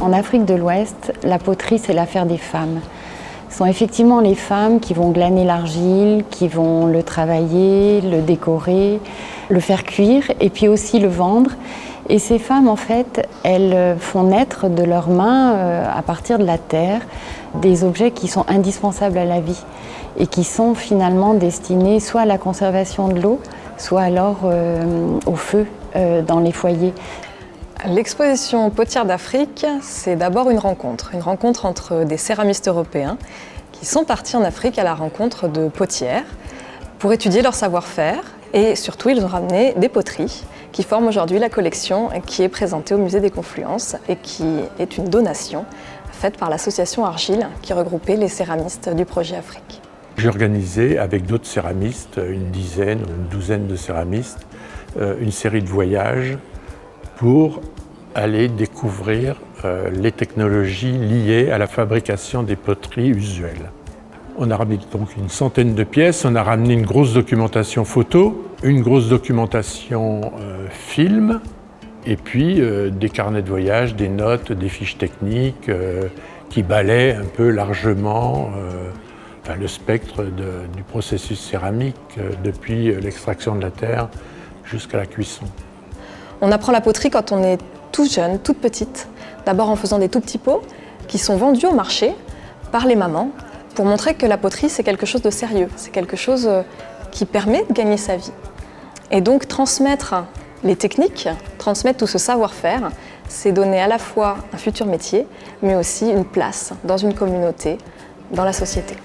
En Afrique de l'Ouest, la poterie, c'est l'affaire des femmes. Ce sont effectivement les femmes qui vont glaner l'argile, qui vont le travailler, le décorer, le faire cuire et puis aussi le vendre. Et ces femmes, en fait, elles font naître de leurs mains, à partir de la terre, des objets qui sont indispensables à la vie et qui sont finalement destinés soit à la conservation de l'eau, soit alors au feu dans les foyers. L'exposition Potières d'Afrique, c'est d'abord une rencontre entre des céramistes européens qui sont partis en Afrique à la rencontre de potières pour étudier leur savoir-faire et surtout ils ont ramené des poteries qui forment aujourd'hui la collection qui est présentée au Musée des Confluences et qui est une donation faite par l'association Argile qui regroupait les céramistes du projet Afrique. J'ai organisé avec d'autres céramistes, une dizaine ou une douzaine de céramistes, une série de voyages pour aller découvrir les technologies liées à la fabrication des poteries usuelles. On a ramené donc une centaine de pièces, on a ramené une grosse documentation photo, une grosse documentation film, et puis des carnets de voyage, des notes, des fiches techniques qui balaient un peu largement le spectre du processus céramique depuis l'extraction de la terre jusqu'à la cuisson. On apprend la poterie quand on est tout jeune, toute petite, d'abord en faisant des tout petits pots qui sont vendus au marché par les mamans pour montrer que la poterie c'est quelque chose de sérieux, c'est quelque chose qui permet de gagner sa vie. Et donc transmettre les techniques, transmettre tout ce savoir-faire, c'est donner à la fois un futur métier, mais aussi une place dans une communauté, dans la société.